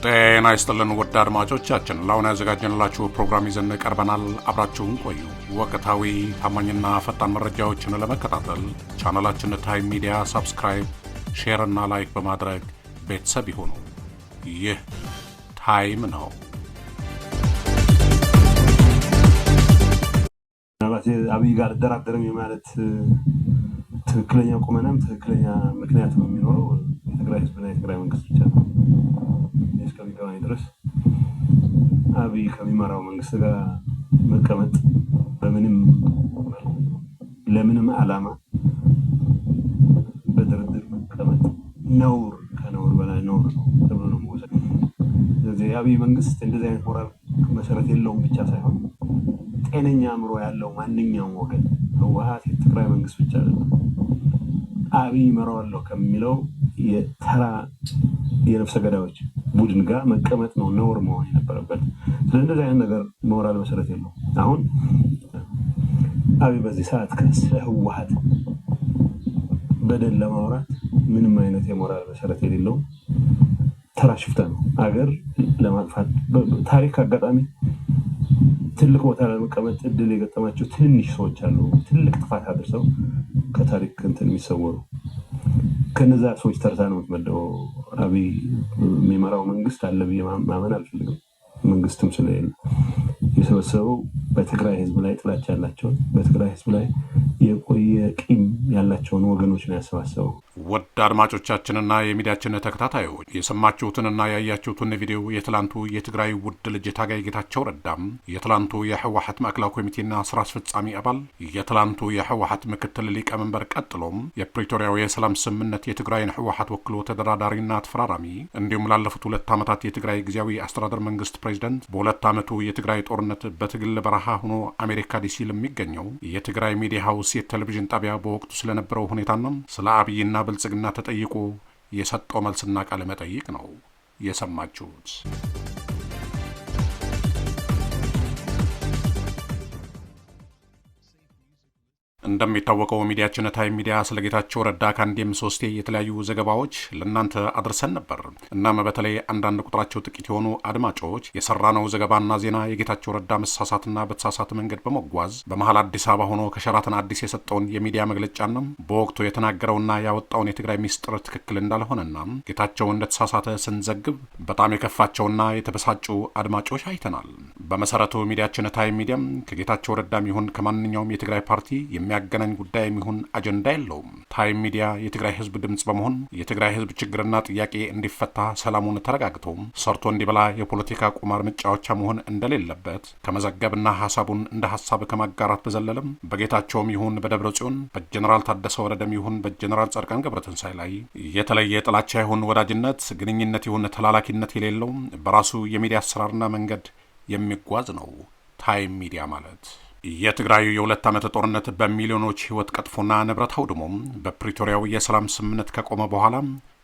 ጤና ይስጥልን ውድ አድማጮቻችን፣ ለአሁን ያዘጋጀንላችሁ ፕሮግራም ይዘን ቀርበናል። አብራችሁን ቆዩ። ወቅታዊ ታማኝና ፈጣን መረጃዎችን ለመከታተል ቻናላችን ታይም ሚዲያ ሰብስክራይብ፣ ሼር እና ላይክ በማድረግ ቤተሰብ ይሁኑ። ይህ ታይም ነው። አብይ ጋር ደራደረም ማለት ትክክለኛ ቁመናም ትክክለኛ ምክንያት ነው የሚኖረው የትግራይ ህዝብና የትግራይ መንግስት ብቻ ነው። እስከሚገባኝ ድረስ አብይ ከሚመራው መንግስት ጋር መቀመጥ በምንም ለምንም ዓላማ በድርድር መቀመጥ ነውር ከነውር በላይ ነውር ነው ተብሎ ነው የሚወሰድ። ስለዚህ አብይ መንግስት እንደዚህ አይነት ሞራል መሰረት የለውም ብቻ ሳይሆን ጤነኛ አእምሮ ያለው ማንኛውም ወገን ህወሓት የትግራይ መንግስት ብቻ አይደለም አብይ ይመራዋለሁ ከሚለው የተራ የነፍሰ ገዳዮች ቡድን ጋር መቀመጥ ነው ነውር መሆን የነበረበት። ስለዚህ አይነት ነገር ሞራል መሰረት የለው። አሁን አብይ በዚህ ሰዓት ስለ ህወሓት በደል ለማውራት ምንም አይነት የሞራል መሰረት የሌለው ተራ ሽፍታ ነው። አገር ለማጥፋት ታሪክ አጋጣሚ ትልቅ ቦታ ላይ መቀመጥ እድል የገጠማቸው ትንሽ ሰዎች አሉ። ትልቅ ጥፋት አድርሰው ከታሪክ እንትን የሚሰወሩ ከነዛ ሰዎች ተርታ ነው የምትመደበው። አብይ የሚመራው መንግስት አለ ብዬ ማመን አልፈልግም። መንግስትም ስለሌለ የሰበሰበው በትግራይ ህዝብ ላይ ጥላቻ ያላቸውን በትግራይ ህዝብ ላይ የቆየ ቂም ያላቸውን ወገኖች ነው ያሰባሰበው። ውድ አድማጮቻችንና የሚዲያችን ተከታታዮች የሰማችሁትንና ያያችሁትን ቪዲዮ የትላንቱ የትግራይ ውድ ልጅ ታጋይ ጌታቸው ረዳም የትላንቱ የህወሓት ማዕከላዊ ኮሚቴና ስራ አስፈጻሚ አባል የትላንቱ የህወሓት ምክትል ሊቀመንበር ቀጥሎም የፕሪቶሪያው የሰላም ስምምነት የትግራይን ህወሓት ወክሎ ተደራዳሪና ተፈራራሚ እንዲሁም ላለፉት 2 ዓመታት የትግራይ ጊዜያዊ አስተዳደር መንግስት ፕሬዝዳንት በ2 ዓመቱ የትግራይ ጦርነት በትግል በረሃ ሆኖ አሜሪካ ዲሲ ለሚገኘው የትግራይ ሚዲያ ሃውስ የቴሌቪዥን ጣቢያ በወቅቱ ስለነበረው ሁኔታና ስለ አብይና ብልጽግና ተጠይቆ የሰጠው መልስና ቃለ መጠይቅ ነው የሰማችሁት። እንደሚታወቀው ሚዲያችን ታይም ሚዲያ ስለ ጌታቸው ረዳ ከአንዴም 3 የተለያዩ ዘገባዎች ለእናንተ አድርሰን ነበር። እናም በተለይ አንዳንድ ቁጥራቸው ጥቂት የሆኑ አድማጮች የሰራነው ዘገባና ዜና የጌታቸው ረዳ መሳሳትና በተሳሳተ መንገድ በመጓዝ በመሃል አዲስ አበባ ሆኖ ከሸራተን አዲስ የሰጠውን የሚዲያ መግለጫና በወቅቱ የተናገረውና ያወጣውን የትግራይ ሚስጥር ትክክል እንዳልሆነና ጌታቸው እንደተሳሳተ ስንዘግብ በጣም የከፋቸውና የተበሳጩ አድማጮች አይተናል። በመሰረቱ ሚዲያችን ታይም ሚዲያም ከጌታቸው ረዳም ይሁን ከማንኛውም የትግራይ ፓርቲ የሚያገናኝ ጉዳይ የሚሆን አጀንዳ የለውም። ታይም ሚዲያ የትግራይ ህዝብ ድምጽ በመሆን የትግራይ ህዝብ ችግርና ጥያቄ እንዲፈታ ሰላሙን ተረጋግቶ ሰርቶ እንዲበላ የፖለቲካ ቁማር መጫወቻ መሆን እንደሌለበት ከመዘገብና ሐሳቡን እንደ ሐሳብ ከማጋራት በዘለለም በጌታቸውም ይሁን በደብረ ጽዮን በጀነራል ታደሰ ወረደም ይሁን በጀነራል ጻድቃን ገብረትንሳኤ ላይ የተለየ ጥላቻ ይሁን ወዳጅነት፣ ግንኙነት ይሁን ተላላኪነት የሌለው በራሱ የሚዲያ አሰራርና መንገድ የሚጓዝ ነው ታይም ሚዲያ ማለት። የትግራዩ የ2 ዓመት ጦርነት በሚሊዮኖች ህይወት ቀጥፎና ንብረት አውድሞም በፕሪቶሪያው የሰላም ስምምነት ከቆመ በኋላ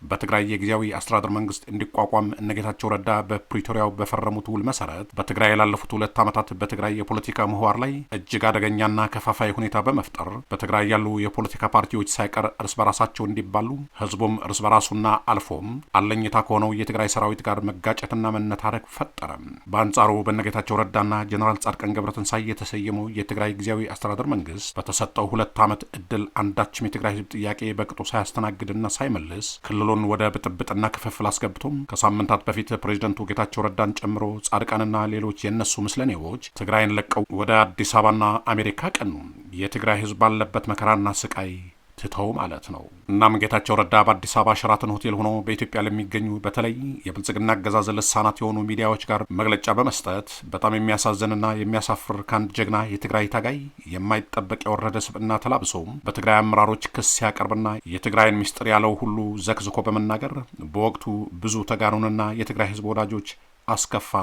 በትግራይ የጊዜያዊ አስተዳደር መንግስት እንዲቋቋም እነጌታቸው ረዳ በፕሪቶሪያው በፈረሙት ውል መሰረት በትግራይ ያላለፉት 2 ዓመታት በትግራይ የፖለቲካ ምህዋር ላይ እጅግ አደገኛና ከፋፋይ ሁኔታ በመፍጠር በትግራይ ያሉ የፖለቲካ ፓርቲዎች ሳይቀር እርስ በራሳቸው እንዲባሉ ህዝቡም እርስ በራሱና አልፎም አለኝታ ከሆነው የትግራይ ሰራዊት ጋር መጋጨትና መነታረክ ፈጠረ። በአንጻሩ በእነጌታቸው ረዳና ጀነራል ጻድቃን ገብረትንሳኤ የተሰየመው የትግራይ ጊዜያዊ አስተዳደር መንግስት በተሰጠው 2 ዓመት እድል አንዳችም የትግራይ ህዝብ ጥያቄ በቅጡ ሳያስተናግድና ሳይመልስ ክልሉ ወደ ብጥብጥና ክፍፍል አስገብቶም ከሳምንታት በፊት ፕሬዝዳንቱ ጌታቸው ረዳን ጨምሮ ጻድቃንና ሌሎች የነሱ ምስለኔዎች ትግራይን ለቀው ወደ አዲስ አበባና አሜሪካ ቀኑ። የትግራይ ህዝብ ባለበት መከራና ስቃይ ትተው ማለት ነው። እናም ጌታቸው ረዳ በአዲስ አበባ ሸራተን ሆቴል ሆኖ በኢትዮጵያ ለሚገኙ በተለይ የብልጽግና አገዛዝ ልሳናት የሆኑ ሚዲያዎች ጋር መግለጫ በመስጠት በጣም የሚያሳዝንና የሚያሳፍር ከአንድ ጀግና የትግራይ ታጋይ የማይጠበቅ የወረደ ስብዕና ተላብሶ በትግራይ አመራሮች ክስ ሲያቀርብና የትግራይን ሚስጥር ያለው ሁሉ ዘክዝኮ በመናገር በወቅቱ ብዙ ተጋሩንና የትግራይ ህዝብ ወዳጆች አስከፋ፣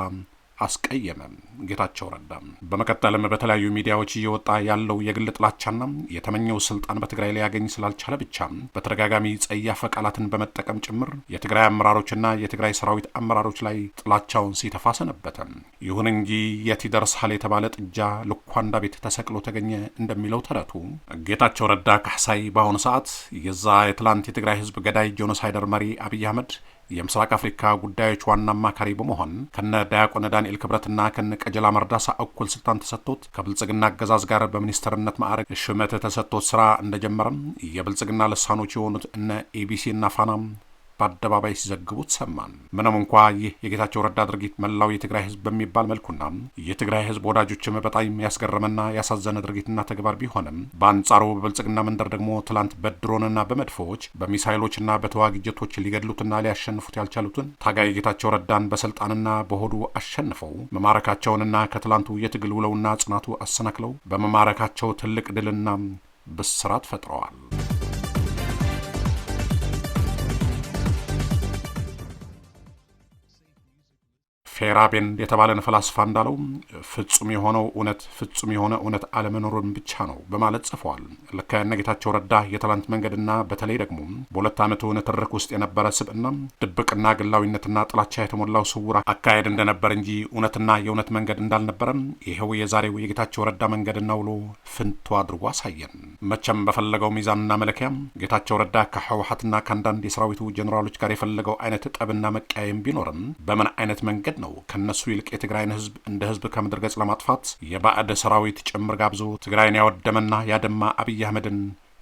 አስቀየመ ጌታቸው ረዳ። በመቀጠልም በተለያዩ ሚዲያዎች እየወጣ ያለው የግል ጥላቻና የተመኘው ስልጣን በትግራይ ላይ ያገኝ ስላልቻለ ብቻ በተደጋጋሚ ጸያፍ ቃላትን በመጠቀም ጭምር የትግራይ አመራሮችና የትግራይ ሰራዊት አመራሮች ላይ ጥላቻውን ሲተፋ ሰነበተ። ይሁን እንጂ የት ይደርሳል የተባለ ጥጃ ልኳንዳ ቤት ተሰቅሎ ተገኘ እንደሚለው ተረቱ ጌታቸው ረዳ ካሕሳይ በአሁኑ ሰዓት የዛ የትላንት የትግራይ ህዝብ ገዳይ ጄኖሳይደር መሪ አብይ አህመድ የምስራቅ አፍሪካ ጉዳዮች ዋና አማካሪ በመሆን ከነ ዲያቆን ዳንኤል ክብረትና ከነ ቀጀላ መርዳሳ እኩል ስልጣን ተሰጥቶት ከብልጽግና አገዛዝ ጋር በሚኒስትርነት ማዕረግ ሹመት ተሰጥቶት ስራ እንደጀመረም የብልጽግና ልሳኖች የሆኑት እነ ኤቢሲ እና ፋናም በአደባባይ ሲዘግቡት ሰማን። ምንም እንኳ ይህ የጌታቸው ረዳ ድርጊት መላው የትግራይ ህዝብ በሚባል መልኩና የትግራይ ህዝብ ወዳጆችም በጣም ያስገረመና ያሳዘነ ድርጊትና ተግባር ቢሆንም በአንጻሩ በብልጽግና መንደር ደግሞ ትላንት በድሮንና በመድፎች በሚሳይሎችና በተዋጊ ጀቶች ሊገድሉትና ሊያሸንፉት ያልቻሉትን ታጋይ ጌታቸው ረዳን በስልጣንና በሆዱ አሸንፈው መማረካቸውንና ከትላንቱ የትግል ውለውና ጽናቱ አሰናክለው በመማረካቸው ትልቅ ድልና ብስራት ፈጥረዋል። ፌራቤን የተባለን ፈላስፋ እንዳለው ፍጹም የሆነው እውነት አለመኖሩን ብቻ ነው በማለት ጽፈዋል። ለከነ ጌታቸው ረዳ የትላንት መንገድና በተለይ ደግሞ በሁለት ዓመቱ ንትርክ ውስጥ የነበረ ስብዕና ድብቅና ግላዊነትና ጥላቻ የተሞላው ስውር አካሄድ እንደነበር እንጂ እውነትና የእውነት መንገድ እንዳልነበረም ይሄው የዛሬው የጌታቸው ረዳ መንገድና ውሎ ፍንቶ አድርጎ አሳየን። መቼም በፈለገው ሚዛንና መለኪያ ጌታቸው ረዳ ከህወሓትና ከአንዳንድ የሰራዊቱ ጀኔራሎች ጋር የፈለገው አይነት ጠብና መቀያየም ቢኖርም በምን አይነት መንገድ ነው ከነሱ ይልቅ የትግራይን ህዝብ እንደ ህዝብ ከምድር ገጽ ለማጥፋት የባዕድ ሰራዊት ጭምር ጋብዞ ትግራይን ያወደመና ያደማ አብይ አህመድን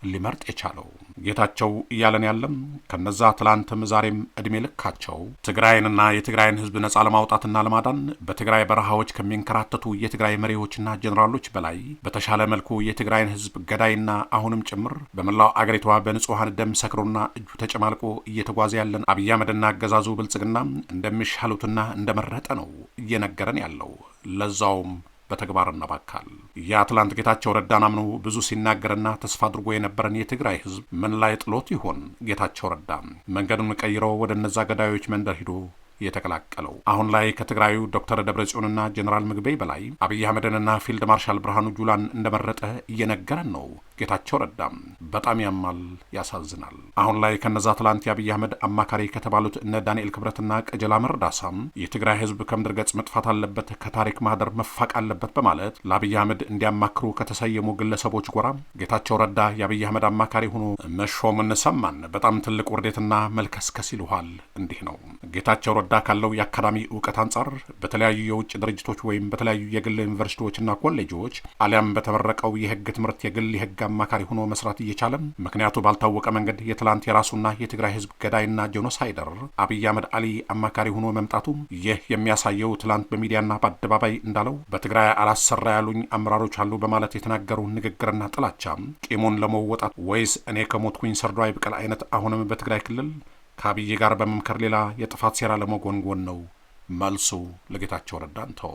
ሊመርጥ የቻለው? ጌታቸው እያለን ያለም ከነዛ ትላንትም ዛሬም እድሜ ልካቸው ትግራይንና የትግራይን ህዝብ ነጻ ለማውጣትና ለማዳን በትግራይ በረሃዎች ከሚንከራተቱ የትግራይ መሪዎችና ጀኔራሎች በላይ በተሻለ መልኩ የትግራይን ህዝብ ገዳይና አሁንም ጭምር በመላው አገሪቷ በንጹሐን ደም ሰክሮና እጁ ተጨማልቆ እየተጓዘ ያለን አብይ አህመድና አገዛዙ ብልጽግና እንደሚሻሉትና እንደመረጠ ነው እየነገረን ያለው። ለዛውም በተግባርና በአካል የአትላንት ጌታቸው ረዳን አምኖ ብዙ ሲናገርና ተስፋ አድርጎ የነበረን የትግራይ ህዝብ ምን ላይ ጥሎት ይሆን? ጌታቸው ረዳ መንገዱን ቀይሮ ወደ እነዛ ገዳዮች መንደር ሂዶ የተቀላቀለው አሁን ላይ ከትግራዩ ዶክተር ደብረጽዮንና ጀነራል ምግበይ በላይ አብይ አህመድንና ፊልድ ማርሻል ብርሃኑ ጁላን እንደመረጠ እየነገረን ነው። ጌታቸው ረዳ በጣም ያማል፣ ያሳዝናል። አሁን ላይ ከነዛ ትላንት የአብይ አህመድ አማካሪ ከተባሉት እነ ዳንኤል ክብረትና ቀጀላ መርዳሳም የትግራይ ህዝብ ከምድር ገጽ መጥፋት አለበት፣ ከታሪክ ማህደር መፋቅ አለበት በማለት ለአብይ አህመድ እንዲያማክሩ ከተሰየሙ ግለሰቦች ጎራ ጌታቸው ረዳ የአብይ አህመድ አማካሪ ሆኖ መሾሙን ሰማን። በጣም ትልቅ ውርደትና መልከስከስ ይልኋል። እንዲህ ነው ጌታቸው ረዳ ካለው የአካዳሚ እውቀት አንጻር በተለያዩ የውጭ ድርጅቶች ወይም በተለያዩ የግል ዩኒቨርሲቲዎችና ኮሌጆች አሊያም በተመረቀው የህግ ትምህርት የግል የህግ አማካሪ ሆኖ መስራት እየቻለም ምክንያቱ ባልታወቀ መንገድ የትላንት የራሱና የትግራይ ህዝብ ገዳይና ጄኖሳይደር አብይ አህመድ አሊ አማካሪ ሆኖ መምጣቱ ይህ የሚያሳየው ትላንት በሚዲያና በአደባባይ እንዳለው በትግራይ አላሰራ ያሉኝ አመራሮች አሉ በማለት የተናገሩ ንግግርና ጥላቻ ቂሙን ለመወጣት ወይስ እኔ ከሞትኩኝ ሰርዶ አይብቀል አይነት አሁንም በትግራይ ክልል ከአብይ ጋር በመምከር ሌላ የጥፋት ሴራ ለመጎንጎን ነው? መልሱ ለጌታቸው ረዳ ተው።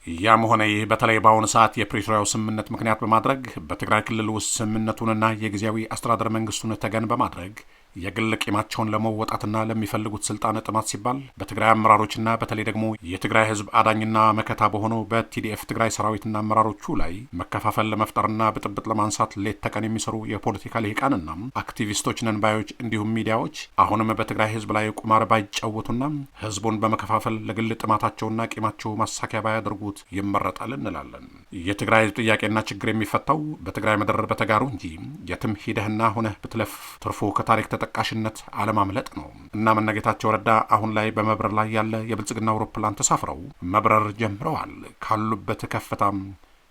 ያም ሆነ ይህ በተለይ በአሁኑ ሰዓት የፕሪቶሪያው ስምምነት ምክንያት በማድረግ በትግራይ ክልል ውስጥ ስምምነቱንና የጊዜያዊ አስተዳደር መንግስቱን ተገን በማድረግ የግል ቂማቸውን ለመወጣትና ለሚፈልጉት ስልጣን ጥማት ሲባል በትግራይ አመራሮችና በተለይ ደግሞ የትግራይ ህዝብ አዳኝና መከታ በሆነው በቲዲኤፍ ትግራይ ሰራዊትና አመራሮቹ ላይ መከፋፈል ለመፍጠርና ብጥብጥ ለማንሳት ሌት ተቀን የሚሰሩ የፖለቲካ ልሂቃንና አክቲቪስቶች ነን ባዮች እንዲሁም ሚዲያዎች አሁንም በትግራይ ህዝብ ላይ ቁማር ባይጫወቱና ህዝቡን በመከፋፈል ለግል ጥማታቸውና ቂማቸው ማሳኪያ ባያደርጉት ይመረጣል እንላለን። የትግራይ ህዝብ ጥያቄና ችግር የሚፈታው በትግራይ ምድር በተጋሩ እንጂ የትም ሂደህና ሆነህ ብትለፍ ትርፉ ከታሪክ ተጠቃሽነት አለማምለጥ ነው። እናም እነ ጌታቸው ረዳ አሁን ላይ በመብረር ላይ ያለ የብልጽግና አውሮፕላን ተሳፍረው መብረር ጀምረዋል። ካሉበት ከፍታም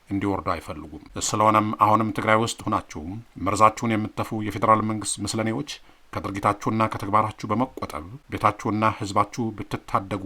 እንዲወርዱ አይፈልጉም። ስለሆነም አሁንም ትግራይ ውስጥ ሆናችሁ መርዛችሁን የምትተፉ የፌዴራል መንግስት ምስለኔዎች ከድርጊታችሁና ከተግባራችሁ በመቆጠብ ቤታችሁና ህዝባችሁ ብትታደጉ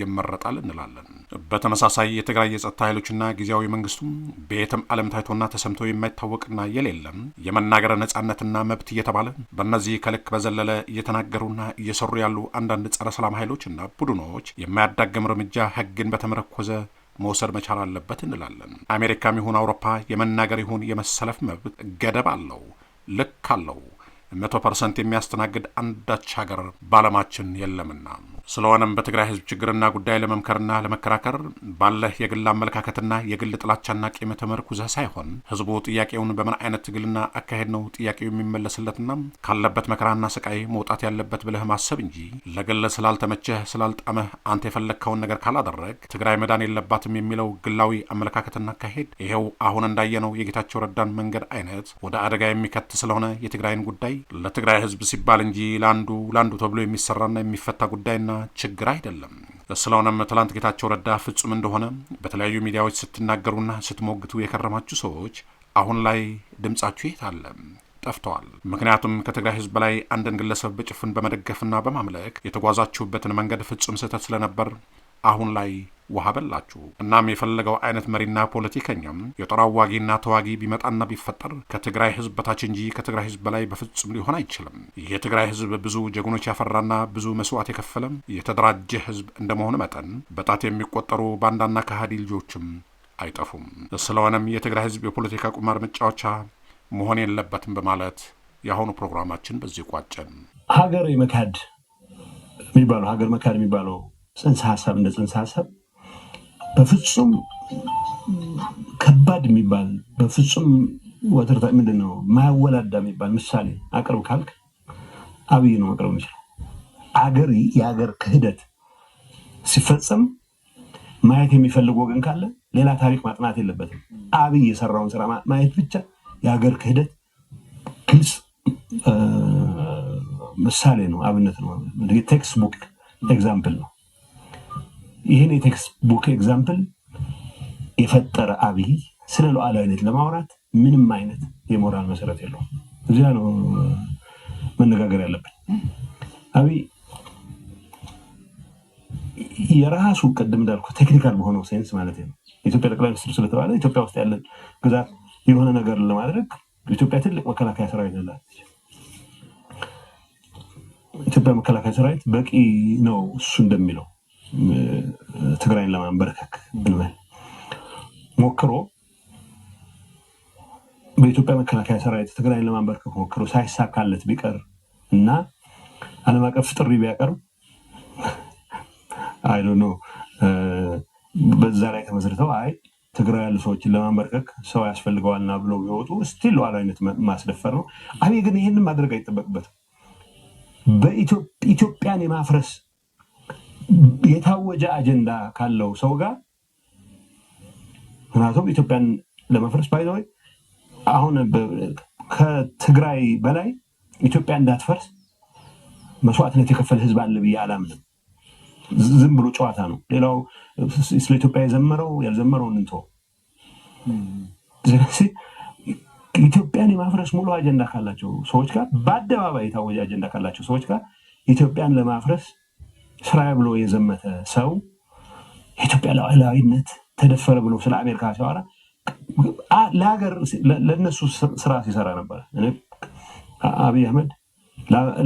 ይመረጣል እንላለን። በተመሳሳይ የትግራይ የጸጥታ ኃይሎችና ጊዜያዊ መንግስቱም በየትም ዓለም ታይቶና ተሰምቶ የማይታወቅና የሌለም የመናገር ነጻነትና መብት እየተባለ በእነዚህ ከልክ በዘለለ እየተናገሩና እየሰሩ ያሉ አንዳንድ ጸረ ሰላም ኃይሎችና ቡድኖች የማያዳግም እርምጃ ህግን በተመረኮዘ መውሰድ መቻል አለበት እንላለን። አሜሪካም ይሁን አውሮፓ የመናገር ይሁን የመሰለፍ መብት ገደብ አለው፣ ልክ አለው። 100% የሚያስተናግድ አንዳች ሀገር ባለማችን የለምና ስለሆነም በትግራይ ህዝብ ችግርና ጉዳይ ለመምከርና ለመከራከር ባለህ የግል አመለካከትና የግል ጥላቻና ቂም ተመርኩዘህ ሳይሆን ህዝቡ ጥያቄውን በምን አይነት ትግልና አካሄድ ነው ጥያቄው የሚመለስለትና ካለበት መከራና ስቃይ መውጣት ያለበት ብለህ ማሰብ እንጂ ለግል ስላልተመቸህ ስላልጣመህ አንተ የፈለግከውን ነገር ካላደረግ ትግራይ መዳን የለባትም የሚለው ግላዊ አመለካከትና አካሄድ ይሄው አሁን እንዳየነው የጌታቸው ረዳን መንገድ አይነት ወደ አደጋ የሚከት ስለሆነ የትግራይን ጉዳይ ለትግራይ ህዝብ ሲባል እንጂ ለአንዱ ተብሎ የሚሰራና የሚፈታ ጉዳይና ችግር አይደለም። ስለሆነም ትላንት ጌታቸው ረዳ ፍጹም እንደሆነ በተለያዩ ሚዲያዎች ስትናገሩና ስትሞግቱ የከረማችሁ ሰዎች አሁን ላይ ድምጻችሁ የት አለ? ጠፍተዋል። ምክንያቱም ከትግራይ ህዝብ በላይ አንድን ግለሰብ በጭፍን በመደገፍና በማምለክ የተጓዛችሁበትን መንገድ ፍጹም ስህተት ስለነበር አሁን ላይ ውሃ በላችሁ። እናም የፈለገው አይነት መሪና ፖለቲከኛም የጦር አዋጊና ተዋጊ ቢመጣና ቢፈጠር ከትግራይ ህዝብ በታች እንጂ ከትግራይ ህዝብ በላይ በፍጹም ሊሆን አይችልም። የትግራይ ህዝብ ብዙ ጀግኖች ያፈራና ብዙ መስዋዕት የከፈለም የተደራጀ ህዝብ እንደመሆኑ መጠን በጣት የሚቆጠሩ ባንዳና ከሃዲ ልጆችም አይጠፉም። ስለሆነም የትግራይ ህዝብ የፖለቲካ ቁማር መጫወቻ መሆን የለበትም በማለት የአሁኑ ፕሮግራማችን በዚህ ቋጨን። ሀገር መካድ የሚባለው ጽንሰ ሀሳብ እንደ ጽንሰ ሀሳብ በፍጹም ከባድ የሚባል በፍጹም ወተርታ ምንድነው ማያወላዳ የሚባል ምሳሌ አቅርብ ካልክ አብይ ነው አቅርብ የሚችለው። የሀገር ክህደት ሲፈጸም ማየት የሚፈልግ ወገን ካለ ሌላ ታሪክ ማጥናት የለበትም። አብይ የሰራውን ስራ ማየት ብቻ የሀገር ክህደት ግልጽ ምሳሌ ነው፣ አብነት ነው፣ ቴክስት ቡክ ኤግዛምፕል ነው። ይህን የቴክስት ቡክ ኤግዛምፕል የፈጠረ አብይ ስለ ሉዓላዊነት ለማውራት ምንም አይነት የሞራል መሰረት የለውም። እዚያ ነው መነጋገር ያለብን። አብይ የራሱ ቅድም እንዳልኩ ቴክኒካል በሆነው ሴንስ ማለት ነው ኢትዮጵያ ጠቅላይ ሚኒስትር ስለተባለ ኢትዮጵያ ውስጥ ያለን ግዛት የሆነ ነገር ለማድረግ ኢትዮጵያ ትልቅ መከላከያ ሰራዊት አላት። ኢትዮጵያ መከላከያ ሰራዊት በቂ ነው እሱ እንደሚለው ትግራይን ለማንበርከክ ብንበል ሞክሮ በኢትዮጵያ መከላከያ ሰራዊት ትግራይን ለማንበርከክ ሞክሮ ሳይሳካለት ቢቀር እና ዓለም አቀፍ ጥሪ ቢያቀርብ አይ ዶንት ኖ በዛ ላይ ተመስርተው አይ ትግራይ ያሉ ሰዎችን ለማንበርከክ ሰው ያስፈልገዋልና ብለው ይወጡ ስቲል ሉዓላዊነት ማስደፈር ነው። አብይ ግን ይሄንን ማድረግ አይጠበቅበትም። በኢትዮጵያን የማፍረስ የታወጀ አጀንዳ ካለው ሰው ጋር ምክንያቱም ኢትዮጵያን ለማፍረስ ባይዘው አሁን ከትግራይ በላይ ኢትዮጵያ እንዳትፈርስ መስዋዕትነት የከፈለ ህዝብ አለ ብዬ አላምንም። ዝም ብሎ ጨዋታ ነው። ሌላው ስለ ኢትዮጵያ የዘመረው ያልዘመረው እንቶ ስለዚህ ኢትዮጵያን የማፍረስ ሙሉ አጀንዳ ካላቸው ሰዎች ጋር በአደባባይ የታወጀ አጀንዳ ካላቸው ሰዎች ጋር ኢትዮጵያን ለማፍረስ ስራ ብሎ የዘመተ ሰው የኢትዮጵያ ሉዓላዊነት ተደፈረ ብሎ ስለ አሜሪካ ሲያወራ ለሀገር ለነሱ ስራ ሲሰራ ነበር። አብይ አህመድ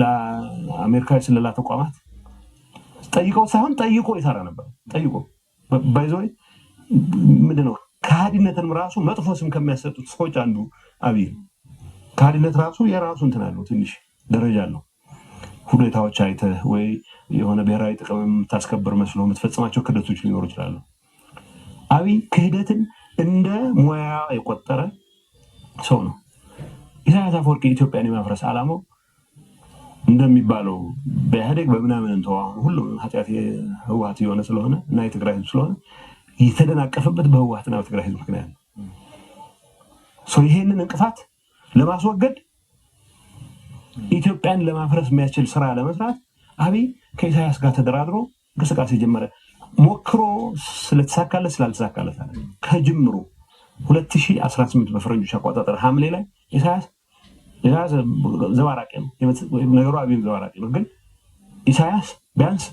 ለአሜሪካ የስለላ ተቋማት ጠይቀው ሳይሆን ጠይቆ ይሰራ ነበር። ጠይቆ ባይዘው ምንድነው ከሃዲነትን ራሱ መጥፎ ስም ከሚያሰጡት ሰዎች አንዱ አብይ ነው። ከሃዲነት ራሱ የራሱ እንትን አለው፣ ትንሽ ደረጃ አለው። ሁኔታዎች አይተህ ወይ የሆነ ብሔራዊ ጥቅም ታስከብር መስሎ የምትፈጽማቸው ክህደቶች ሊኖሩ ይችላሉ። አብይ ክህደትን እንደ ሙያ የቆጠረ ሰው ነው። ኢሳያስ አፈወርቂ ኢትዮጵያን የማፍረስ ዓላማው እንደሚባለው በኢህአዴግ በምናምን እንተው ሁሉም ኃጢአት ህወሓት የሆነ ስለሆነ እና የትግራይ ህዝብ ስለሆነ የተደናቀፈበት በህወሓትና በትግራይ ህዝብ ምክንያት ነው። ይሄንን እንቅፋት ለማስወገድ ኢትዮጵያን ለማፍረስ የሚያስችል ስራ ለመስራት አብይ ከኢሳያስ ጋር ተደራድሮ እንቅስቃሴ ጀመረ። ሞክሮ ስለተሳካለት ስላልተሳካለት ከጅምሩ 2018 በፈረንጆች አቆጣጠር ሐምሌ ላይ ኢሳያስ ዘባራቂ ነው ነገሩ። አብይም ዘባራቂ ነው፣ ግን ኢሳያስ ቢያንስ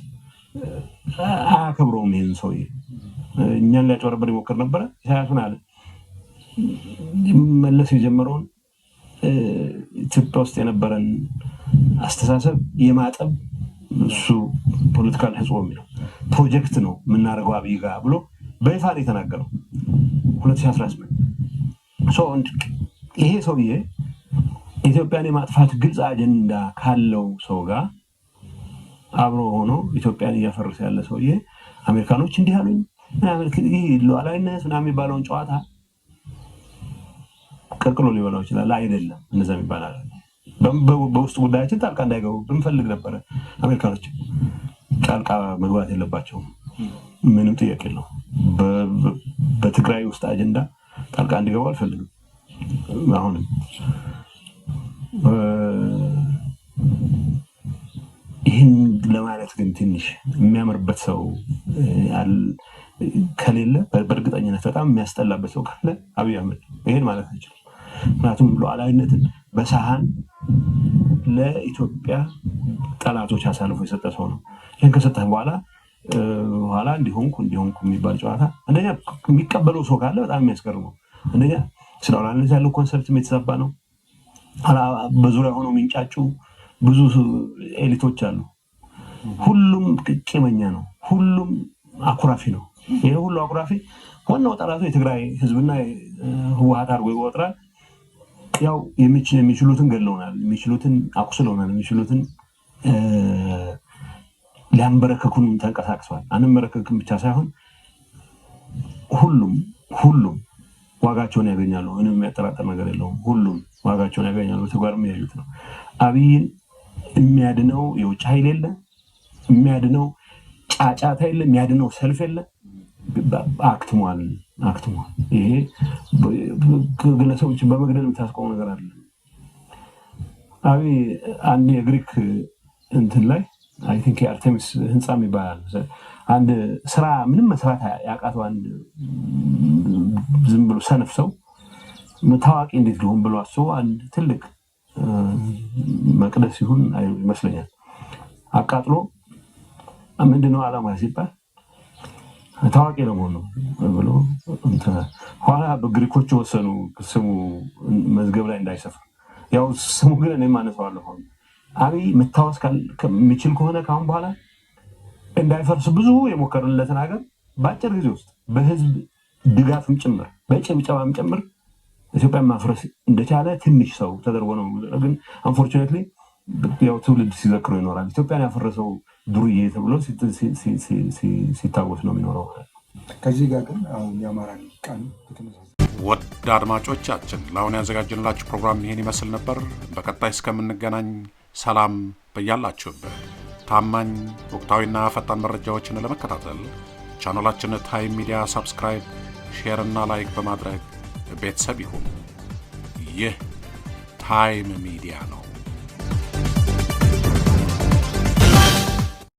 አያከብረውም። ይሄን ሰውዬ እኛን ሊያጭበረብር ይሞክር ነበረ። ኢሳያስ ምን አለ? መለስ የጀመረውን ኢትዮጵያ ውስጥ የነበረን አስተሳሰብ የማጠብ እሱ ፖለቲካል ህዝብ የሚለው ፕሮጀክት ነው የምናደርገው አብይ ጋር ብሎ በይፋ ነው የተናገረው 2018። ይሄ ሰውዬ ኢትዮጵያን የማጥፋት ግልጽ አጀንዳ ካለው ሰው ጋር አብሮ ሆኖ ኢትዮጵያን እያፈረሰ ያለ ሰውዬ አሜሪካኖች እንዲህ አሉኝ ሉዓላዊነት ምናምን የሚባለውን ጨዋታ ቀቅሎ ሊበላው ይችላል። አይደለም እንደዛ የሚባል በውስጥ ጉዳያችን ጣልቃ እንዳይገቡ ብንፈልግ ነበረ። አሜሪካኖች ጣልቃ መግባት የለባቸውም፣ ምንም ጥያቄ የለውም። በትግራይ ውስጥ አጀንዳ ጣልቃ እንዲገቡ አልፈልግም። አሁንም ይህን ለማለት ግን ትንሽ የሚያምርበት ሰው ከሌለ በእርግጠኝነት በጣም የሚያስጠላበት ሰው ካለ አብይ አህመድ ይሄን ማለት አይችልም። ምክንያቱም ሉዓላዊነትን በሳህን ለኢትዮጵያ ጠላቶች አሳልፎ የሰጠ ሰው ነው። ይህን ከሰጠህ በኋላ እንዲሆንኩ የሚባል ጨዋታ አንደኛ የሚቀበለው ሰው ካለ በጣም የሚያስገርመው፣ አንደኛ ስለ ሉዓላዊነት ያለው ኮንሰፕት የተዛባ ነው። በዙሪያ ሆነው የሚንጫጩ ብዙ ኤሊቶች አሉ። ሁሉም ቂመኛ ነው፣ ሁሉም አኩራፊ ነው። ይሄ ሁሉ አኩራፊ ዋናው ጠላቱ የትግራይ ህዝብና ህወሓት አድርጎ ይቆጥራል። ያው የሚችሉትን ገለውናል፣ የሚችሉትን አቁስለውናል፣ የሚችሉትን ሊያንበረከኩን ተንቀሳቅሰዋል። አንበረከክም ብቻ ሳይሆን ሁሉም ዋጋቸውን ያገኛሉ። ምንም የሚያጠራጥር ነገር የለውም። ሁሉም ዋጋቸውን ያገኛሉ። በተግባር የሚያዩት ነው። አብይን የሚያድነው የውጭ ኃይል የለ፣ የሚያድነው ጫጫታ የለ፣ የሚያድነው ሰልፍ የለ። አክትሟል። ይሄ ግለሰቦችን በመግደል የምታስቆመው ነገር አለ። አብይ አንድ የግሪክ እንትን ላይ አይ ቲንክ የአርቴሚስ ህንፃ ይባላል። አንድ ስራ ምንም መስራት ያቃተው አንድ ዝም ብሎ ሰነፍ ሰው ታዋቂ እንዴት ሊሆን ብሎ አስቦ አንድ ትልቅ መቅደስ ይሁን ይመስለኛል አቃጥሎ ምንድነው ዓላማ ሲባል ታዋቂ ለመሆን ነው ብሎ ኋላ በግሪኮች ወሰኑ ስሙ መዝገብ ላይ እንዳይሰፍር። ያው ስሙ ግን እኔ ማነሳዋለሁ። አብይ መታወስ ከሚችል ከሆነ ካሁን በኋላ እንዳይፈርስ ብዙ የሞከርንለትን ሀገር በአጭር ጊዜ ውስጥ በህዝብ ድጋፍም ጭምር በጭብጨባም ጭምር ኢትዮጵያን ማፍረስ እንደቻለ ትንሽ ሰው ተደርጎ ነው። ግን አንፎርቹኔትሊ ያው ትውልድ ሲዘክሮ ይኖራል። ኢትዮጵያን ያፈረሰው ዱርዬ ተብሎ ሲታወስ ነው የሚኖረው። ከዚህ ጋር ግን አሁን የአማራ ቃል ውድ አድማጮቻችን ለአሁን ያዘጋጀንላችሁ ፕሮግራም ይሄን ይመስል ነበር። በቀጣይ እስከምንገናኝ ሰላም በያላችሁበት። ታማኝ ወቅታዊና ፈጣን መረጃዎችን ለመከታተል ቻናላችን ታይም ሚዲያ ሰብስክራይብ፣ ሼር እና ላይክ በማድረግ ቤተሰብ ይሁኑ። ይህ ታይም ሚዲያ ነው።